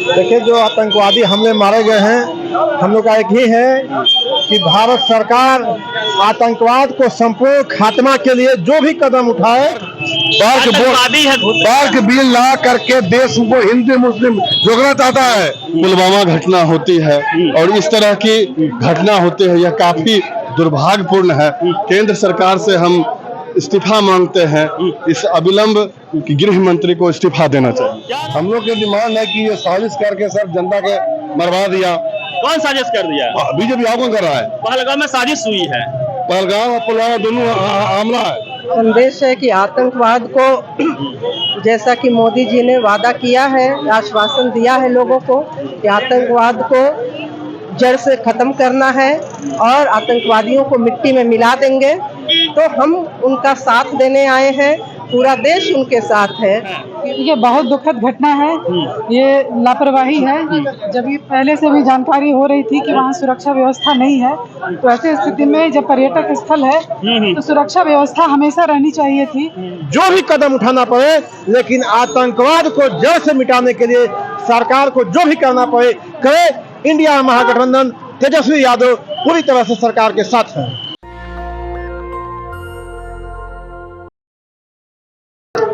देखिए, जो आतंकवादी हमले मारे गए हैं, हम लोग का एक ही है कि भारत सरकार आतंकवाद को संपूर्ण खात्मा के लिए जो भी कदम उठाए, बार्क बिल ला करके देश को हिंदू मुस्लिम जोड़ना चाहता है। पुलवामा घटना होती है और इस तरह की घटना होती है, यह काफी दुर्भाग्यपूर्ण है। केंद्र सरकार से हम इस्तीफा मांगते हैं। इस अविलंब की गृह मंत्री को इस्तीफा देना चाहिए। हम लोग की डिमांड है कि ये साजिश करके सब जनता के मरवा दिया। कौन साजिश कर दिया? बीजेपी आगमन कर रहा है। पहलगाम में साजिश हुई है। पहलगाम और पुलवामा दोनों आमला है। संदेश है कि आतंकवाद को, जैसा कि मोदी जी ने वादा किया है, आश्वासन दिया है लोगों को कि आतंकवाद को जड़ से खत्म करना है और आतंकवादियों को मिट्टी में मिला देंगे, तो हम उनका साथ देने आए हैं। पूरा देश उनके साथ है। ये बहुत दुखद घटना है, ये लापरवाही है। जब ये पहले से भी जानकारी हो रही थी कि वहाँ सुरक्षा व्यवस्था नहीं है, तो ऐसी स्थिति में जब पर्यटक स्थल है तो सुरक्षा व्यवस्था हमेशा रहनी चाहिए थी। जो भी कदम उठाना पड़े, लेकिन आतंकवाद को जड़ से मिटाने के लिए सरकार को जो भी करना पड़े करे। इंडिया महागठबंधन तेजस्वी यादव पूरी तरह से सरकार के साथ है।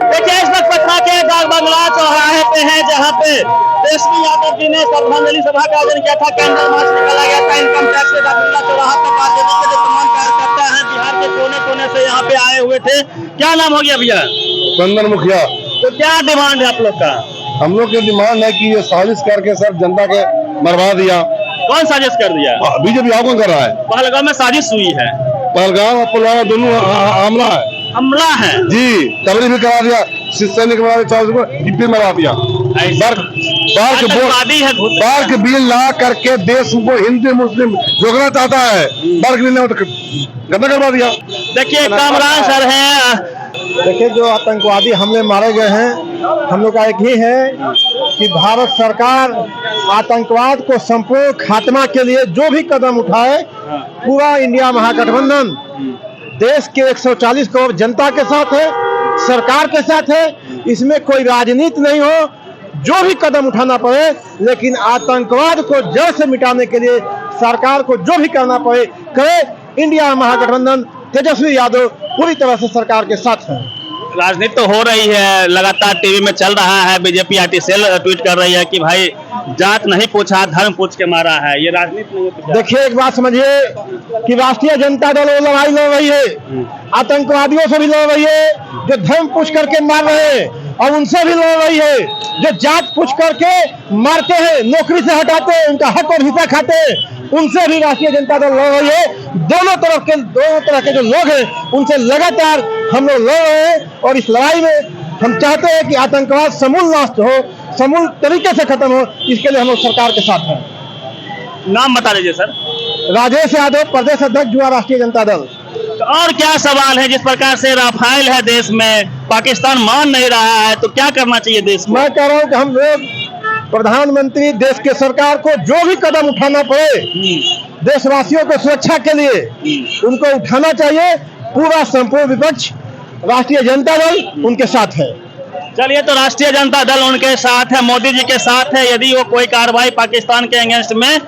देखिए, इस वक्त पटना के डाक बंगला चौराहे पे है, जहाँ पे तेजस्वी यादव जी ने श्रद्धांजलि सभा का आयोजन किया था। कैंडल मार्च निकाला गया था। इनकम टैक्स से डाक बंगला चौराहा पर आरजेडी के जो तमाम कार्यकर्ता हैं बिहार के कोने कोने से यहाँ पे आए हुए थे। क्या नाम हो गया भैया? चंदन मुखिया। तो क्या डिमांड है आप लोग का? हम लोग की डिमांड है कि ये साजिश करके सब जनता के मरवा दिया। कौन साजिश कर दिया? बीजेपी आगमन कर रहा है। पहलगाम में साजिश हुई है। पहलगाम और पुलवामा दोनों आमला है। हमला है जी, तबलीग भी करा दिया। सैनिक को मरा दिया। बार्क बिल ला करके देश को हिंदू मुस्लिम जोड़ना चाहता है। बार्क बिल ने गंदा करवा दिया। देखिए, कामरान सर हैं। देखिए, जो आतंकवादी हमले मारे गए हैं, हम लोग का एक ही है कि भारत सरकार आतंकवाद को संपूर्ण खात्मा के लिए जो भी कदम उठाए, पूरा इंडिया महागठबंधन देश के 140 करोड़ जनता के साथ है, सरकार के साथ है। इसमें कोई राजनीति नहीं हो, जो भी कदम उठाना पड़े, लेकिन आतंकवाद को जड़ से मिटाने के लिए सरकार को जो भी करना पड़े करे। इंडिया महागठबंधन तेजस्वी यादव पूरी तरह से सरकार के साथ है। राजनीति तो हो रही है, लगातार टीवी में चल रहा है। बीजेपी आरटी सेल ट्वीट कर रही है कि भाई जात नहीं पूछा, धर्म पूछ के मारा है। ये राजनीति नहीं है। देखिए, एक बात समझिए कि राष्ट्रीय जनता दल वो लड़ाई लड़ रही है, आतंकवादियों से भी लड़ रही है जो धर्म पूछ करके मार रहे हैं, और उनसे भी लड़ रही है जो जात पूछ करके मारते हैं, नौकरी से हटाते हैं, उनका हक और हिस्सा खाते हैं। उनसे भी राष्ट्रीय जनता दल लड़ रही है। दोनों तरह के जो लोग हैं, उनसे लगातार हम लोग लड़ रहे हैं। और इस लड़ाई में हम चाहते हैं कि आतंकवाद समूल नष्ट हो, समूल तरीके से खत्म हो। इसके लिए हम लोग सरकार के साथ हैं। नाम बता दीजिए सर। राजेश यादव, प्रदेश अध्यक्ष युवा राष्ट्रीय जनता दल। तो और क्या सवाल है? जिस प्रकार से राफेल है देश में, पाकिस्तान मान नहीं रहा है, तो क्या करना चाहिए देश में? मैं कह रहा हूँ कि हम लोग प्रधानमंत्री देश के सरकार को जो भी कदम उठाना पड़े देशवासियों को सुरक्षा के लिए, उनको उठाना चाहिए। पूरा संपूर्ण विपक्ष राष्ट्रीय जनता दल उनके साथ है। चलिए, तो राष्ट्रीय जनता दल उनके साथ है, मोदी जी के साथ है। यदि वो कोई कार्रवाई पाकिस्तान के अगेंस्ट में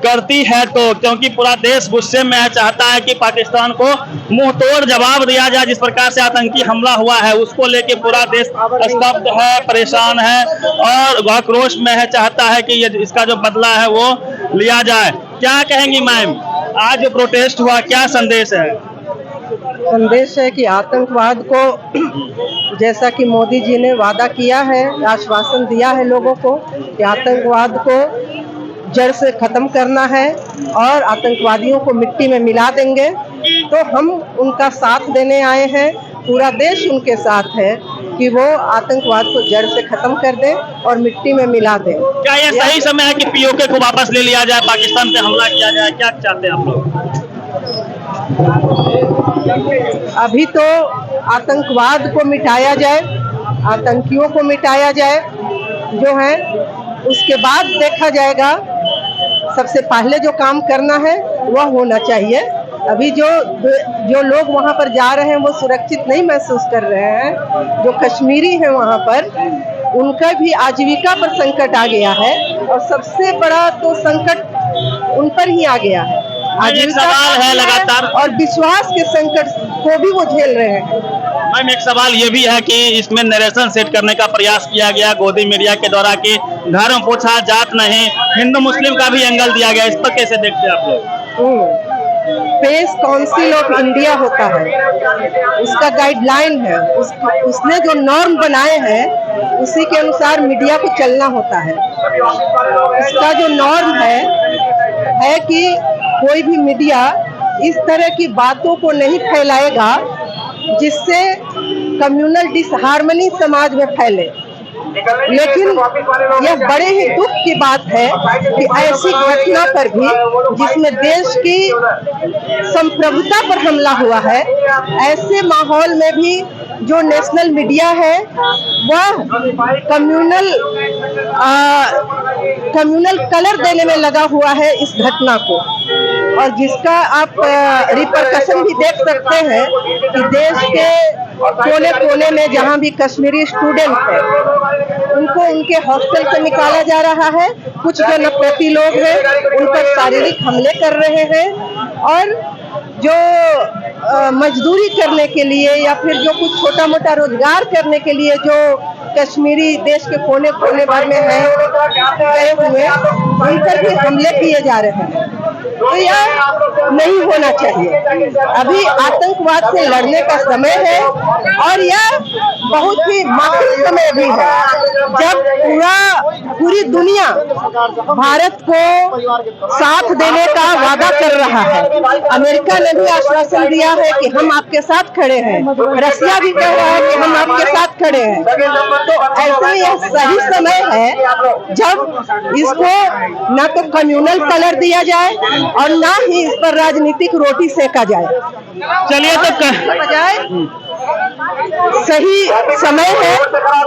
करती है तो, क्योंकि पूरा देश गुस्से में है, चाहता है कि पाकिस्तान को मुंह तोड़ जवाब दिया जाए। जिस प्रकार से आतंकी हमला हुआ है, उसको लेके पूरा देश स्तब्ध है, परेशान है और आक्रोश में है। चाहता है कि इसका जो बदला है वो लिया जाए। क्या कहेंगी मैम, आज जो प्रोटेस्ट हुआ, क्या संदेश है? संदेश है कि आतंकवाद को, जैसा कि मोदी जी ने वादा किया है, आश्वासन दिया है लोगों को कि आतंकवाद को जड़ से खत्म करना है और आतंकवादियों को मिट्टी में मिला देंगे, तो हम उनका साथ देने आए हैं। पूरा देश उनके साथ है कि वो आतंकवाद को जड़ से खत्म कर दे और मिट्टी में मिला दे। क्या ये सही समय है कि पीओके को वापस ले लिया जाए, पाकिस्तान पे हमला किया जाए? क्या चाहते हैं आप लोग? अभी तो आतंकवाद को मिटाया जाए, आतंकियों को मिटाया जाए जो है, उसके बाद देखा जाएगा। सबसे पहले जो काम करना है वह होना चाहिए। अभी जो लोग वहाँ पर जा रहे हैं वो सुरक्षित नहीं महसूस कर रहे हैं। जो कश्मीरी हैं वहाँ पर, उनका भी आजीविका पर संकट आ गया है और सबसे बड़ा तो संकट उन पर ही आ गया है। आजीविका सवाल है लगातार और विश्वास के संकट को भी वो झेल रहे हैं। मैम एक सवाल ये भी है कि इसमें नरेशन सेट करने का प्रयास किया गया गोदी मीडिया के द्वारा कि धर्म पूछा जात नहीं, हिंदू मुस्लिम का भी एंगल दिया गया, इस पर कैसे देखते हैं आप लोग? प्रेस काउंसिल ऑफ इंडिया होता है, उसका गाइडलाइन है, उसने जो नॉर्म बनाए हैं उसी के अनुसार मीडिया को चलना होता है। उसका जो नॉर्म है कि कोई भी मीडिया इस तरह की बातों को नहीं फैलाएगा जिससे कम्युनल डिसहार्मनी समाज में फैले। लेकिन यह बड़े ही दुख की बात है कि ऐसी घटना पर भी जिसमें देश की संप्रभुता पर हमला हुआ है, ऐसे माहौल में भी जो नेशनल मीडिया है वह कम्युनल कलर देने में लगा हुआ है इस घटना को, और जिसका आप रिपरकशन भी देख सकते हैं कि देश के कोने कोने में जहां भी कश्मीरी स्टूडेंट है उनको उनके हॉस्टल से निकाला जा रहा है। कुछ जो नफरती लोग हैं उन पर शारीरिक हमले कर रहे हैं, और जो मजदूरी करने के लिए या फिर जो कुछ छोटा मोटा रोजगार करने के लिए जो कश्मीरी देश के कोने कोने भर में है गए हुए, उन पर भी हमले किए जा रहे हैं। तो यह नहीं होना चाहिए। अभी आतंकवाद से लड़ने का समय है और यह बहुत ही माखिल समय भी है जब पूरी दुनिया भारत को साथ देने का वादा कर रहा है। अमेरिका ने भी आश्वासन दिया है कि हम आपके साथ खड़े हैं, रसिया भी कह रहा है कि हम आपके साथ खड़े हैं। तो ऐसे यह सही समय है जब इसको न तो कम्युनल कलर दिया जाए और ना ही इस पर राजनीतिक रोटी सेका जाए। चलिए तो बजाय सही समय है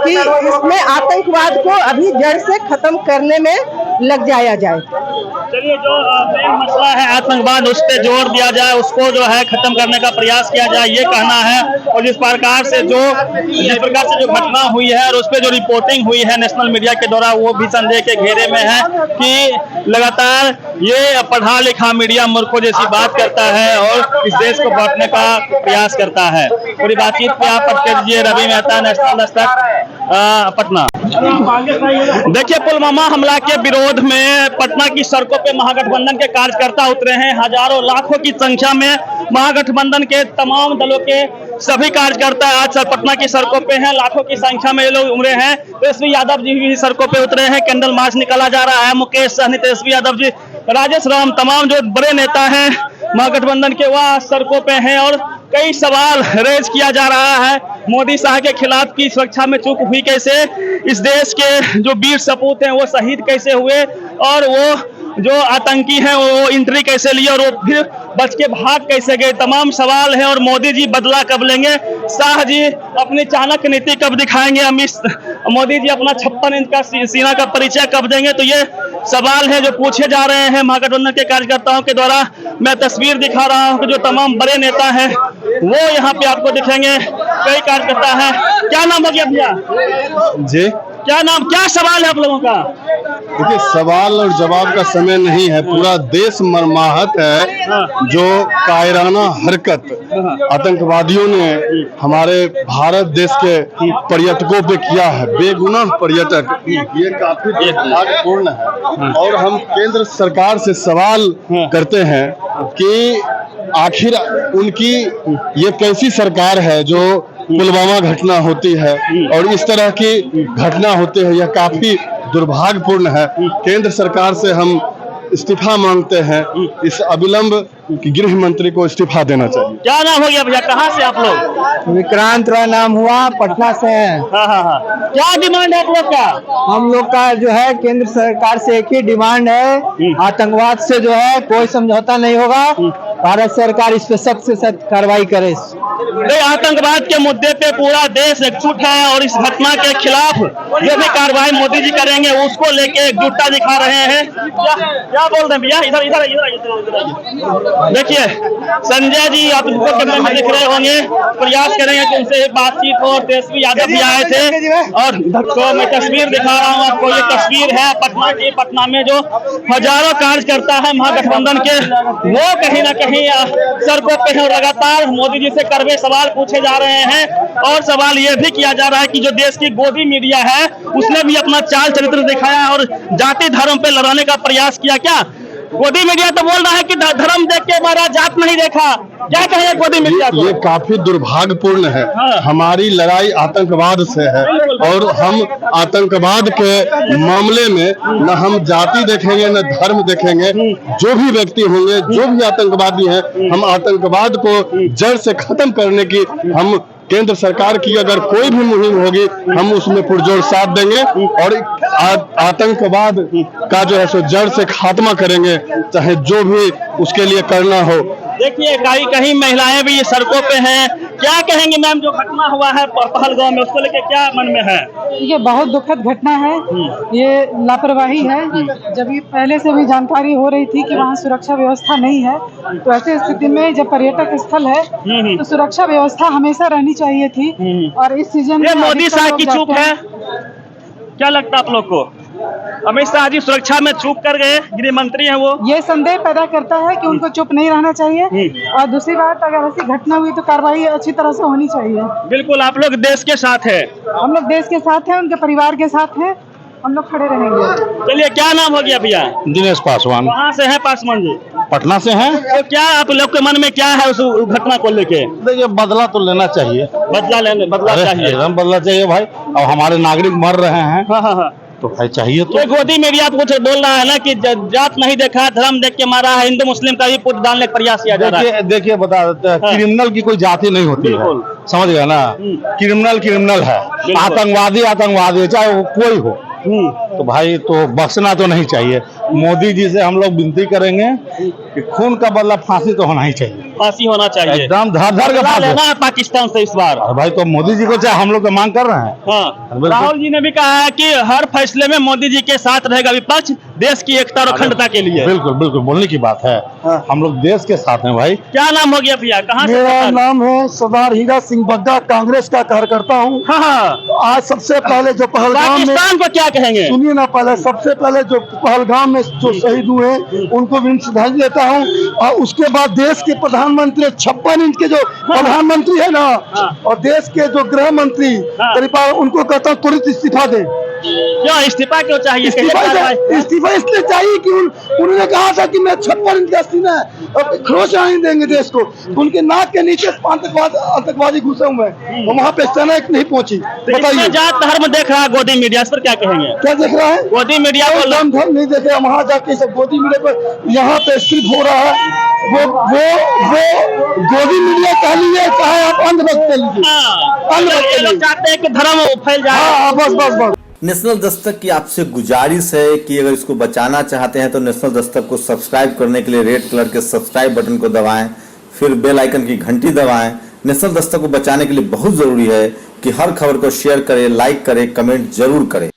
कि इसमें आतंकवाद को अभी जड़ से खत्म करने में लग जाया जाए। चलिए जो मेन मसला है आतंकवाद, उस पर जोर दिया जाए, उसको जो है खत्म करने का प्रयास किया जाए, ये कहना है। और जिस प्रकार से जो घटना हुई है और उस पर जो रिपोर्टिंग हुई है नेशनल मीडिया के द्वारा, वो भी संदेह के घेरे में है कि लगातार ये पढ़ा लिखा मीडिया मूर्खों जैसी बात करता है और इस देश को बांटने का प्रयास करता है। पूरी बातचीत पे आप दीजिए। रवि मेहता, नेशनल दस्तक, पटना। देखिए पुलवामा हमला के विरोध में पटना की सड़कों पे महागठबंधन के कार्यकर्ता उतरे हैं। हजारों लाखों की संख्या में महागठबंधन के तमाम दलों के सभी कार्यकर्ता आज पटना की सड़कों पे हैं। लाखों की संख्या में ये लोग उमड़े हैं। तेजस्वी यादव जी भी सड़कों पे उतरे हैं। कैंडल मार्च निकाला जा रहा है। मुकेश सहनी, तेजस्वी यादव जी, राजेश राम, तमाम जो बड़े नेता हैं महागठबंधन के वह सड़कों पे हैं और कई सवाल रेज किया जा रहा है मोदी शाह के खिलाफ की सुरक्षा में चूक हुई कैसे, इस देश के जो वीर सपूत हैं वो शहीद कैसे हुए और वो जो आतंकी हैं वो एंट्री कैसे लिए और वो फिर बच के भाग कैसे गए, तमाम सवाल हैं। और मोदी जी बदला कब लेंगे, शाह जी अपनी चाणक्य नीति कब दिखाएंगे, मोदी जी अपना 56 इंच का सीना का परिचय कब देंगे, तो ये सवाल है जो पूछे जा रहे हैं महागठबंधन के कार्यकर्ताओं के द्वारा। मैं तस्वीर दिखा रहा हूं कि जो तमाम बड़े नेता हैं वो यहाँ पे आपको दिखेंगे। कई कार्यकर्ता हैं। क्या नाम हो गया भैया जी? क्या सवाल है आप लोगों का? देखिए सवाल और जवाब का समय नहीं है, पूरा देश मर्माहत है। जो कायराना हरकत आतंकवादियों ने हमारे भारत देश के पर्यटकों पे किया है, बेगुनाह पर्यटक, ये काफी दुर्भाग्यपूर्ण है। और हम केंद्र सरकार से सवाल करते हैं कि आखिर उनकी ये कैसी सरकार है जो पुलवामा घटना होती है और इस तरह की घटना होती है, यह काफी दुर्भाग्यपूर्ण है। केंद्र सरकार से हम इस्तीफा मांगते हैं। इस अविलंब की गृह मंत्री को इस्तीफा देना चाहिए। क्या नाम हो गया भैया, कहाँ से आप लोग? विक्रांत राय नाम हुआ, पटना से है। हाँ। क्या डिमांड है आप लोग का? हम लोग का जो है केंद्र सरकार से एक ही डिमांड है, आतंकवाद से जो है कोई समझौता नहीं होगा। भारत सरकार इस पे सख्त से सख्त कार्रवाई करे। आतंकवाद के मुद्दे पे पूरा देश एकजुट है और इस घटना के खिलाफ जो भी कार्रवाई मोदी जी करेंगे उसको लेके एकजुटता दिखा रहे हैं। क्या बोल रहे हैं भैया? इधर देखिए संजय जी आप इनको कैमरे में दिख रहे होंगे, प्रयास करेंगे कि उनसे बातचीत हो। और तेजस्वी यादव भी आए थे और तो मैं तस्वीर दिखा रहा हूँ आपको। ये तस्वीर है पटना की। पटना में जो हजारों कार्यकर्ता है महागठबंधन के, वो कहीं ना कहीं सड़कों पे है और लगातार मोदी जी से कड़वे सवाल पूछे जा रहे हैं। और सवाल ये भी किया जा रहा है कि जो देश की गोदी मीडिया है उसने भी अपना चाल चरित्र दिखाया और जाति धर्म पे लड़ाने का प्रयास किया। क्या गोदी मीडिया तो बोल रहा है कि धर्म देख के हमारा जात नहीं देखा, क्या कहें गोदी मीडिया को? ये काफी दुर्भाग्यपूर्ण है। हाँ। हमारी लड़ाई आतंकवाद से है और हम आतंकवाद के मामले में न हम जाति देखेंगे न धर्म देखेंगे। जो भी व्यक्ति होंगे, जो भी आतंकवादी हैं, हम आतंकवाद को जड़ से खत्म करने की हम केंद्र सरकार की अगर कोई भी मुहिम होगी हम उसमें पुरजोर साथ देंगे और आतंकवाद का जो है सो जड़ से खात्मा करेंगे, चाहे जो भी उसके लिए करना हो। देखिए कहीं महिलाएं भी सड़कों पे हैं, क्या कहेंगे मैम जो घटना हुआ है पहलगांव में, उसको लेके क्या मन में है? ये बहुत दुखद घटना है, ये लापरवाही है। जब ये पहले से भी जानकारी हो रही थी कि वहाँ सुरक्षा व्यवस्था नहीं है, तो ऐसे स्थिति में जब पर्यटक स्थल है तो सुरक्षा व्यवस्था हमेशा रहनी चाहिए थी। और इस सीजन ये मोदी साहब की चूक है, क्या लगता है आप लोग को? अमित शाह जी सुरक्षा में चूक कर गए, गृह मंत्री हैं वो। ये संदेह पैदा करता है कि उनको चुप नहीं रहना चाहिए। और दूसरी बात, अगर ऐसी घटना हुई तो कार्रवाई अच्छी तरह से होनी चाहिए। बिल्कुल, आप लोग देश के साथ हैं। हम लोग देश के साथ हैं, उनके परिवार के साथ हैं, हम लोग खड़े रहेंगे। चलिए, क्या नाम हो गया भैया? दिनेश पासवान। कहाँ से है पासवान जी? पटना से हैं। तो क्या आप लोग के मन में क्या है उस घटना को लेके? देखिए, बदला तो लेना चाहिए, बदला चाहिए, एकदम बदला चाहिए भाई। अब हमारे नागरिक मर रहे हैं, हाँ। तो भाई चाहिए तो। ये गोदी मीडिया कुछ बोल रहा है ना कि जात नहीं देखा, धर्म देख के मारा है, हिंदू मुस्लिम का भी पुट डालने का प्रयास किया जा रहा है। देखिए बता देते हैं, हाँ। क्रिमिनल की कोई जाति नहीं होती है, समझ गए ना। क्रिमिनल है, आतंकवादी है, चाहे वो कोई हो। तो भाई तो बख्शना तो नहीं चाहिए। मोदी जी से हम लोग विनती करेंगे कि खून का बदला फांसी तो होना ही चाहिए, फांसी होना चाहिए, एकदम धर के फांसी लेना है पाकिस्तान से इस बार। भाई तो मोदी जी को चाहे हम लोग तो मांग कर रहे हैं। हाँ, राहुल जी ने भी कहा है कि हर फैसले में मोदी जी के साथ रहेगा विपक्ष, देश की एकता और अखंडता के लिए। बिल्कुल बिल्कुल बोलने की बात है। हम लोग देश के साथ हैं भाई। क्या नाम हो गया भैया, कहाँ से? मेरा नाम है सरदार हीरा सिंह बग्गा, कांग्रेस का कार्यकर्ता हूँ। हाँ, आज सबसे पहले जो पहलगाम में, पाकिस्तान को क्या कहेंगे? सुनिए ना, पहले सबसे पहले जो पहलगाम में जो शहीद हुए उनको भी श्रद्धांजलि देता हूँ। और उसके बाद देश के प्रधानमंत्री 56 इंच के जो प्रधानमंत्री है ना, और देश के जो गृह मंत्री परिवार, उनको कहता हूँ तुरंत इस्तीफा दे। क्यों इस्तीफा क्यों चाहिए? इस्तीफा इसलिए चाहिए कि उन्होंने कहा था कि मैं 56 इंच का सीना है और खरोच नहीं देंगे देश को। उनके नाक के नीचे आतंकवादी घुसे हुए हैं, वहाँ पे सेना नहीं पहुंची। बताइए, जात धर्म देख रहा है गोदी मीडिया, इस पर क्या कहेंगे? क्या देख रहा है गोदी मीडिया को? धर्म नहीं देख रहा, वहाँ जाके सब गोदी मीडिया पर यहाँ पे स्क्रिप्ट हो रहा है। वो गोदी मीडिया कह लीजिए, चाहे आप अंधभक्त कह लीजिए, लोग चाहते हैं कि धर्म फैल जाए। हाँ, बस। नेशनल दस्तक की आपसे गुजारिश है कि अगर इसको बचाना चाहते हैं तो नेशनल दस्तक को सब्सक्राइब करने के लिए रेड कलर के सब्सक्राइब बटन को दबाएं, फिर बेल आइकन की घंटी दबाएं। नेशनल दस्तक को बचाने के लिए बहुत जरूरी है कि हर खबर को शेयर करें, लाइक करें, कमेंट जरूर करें।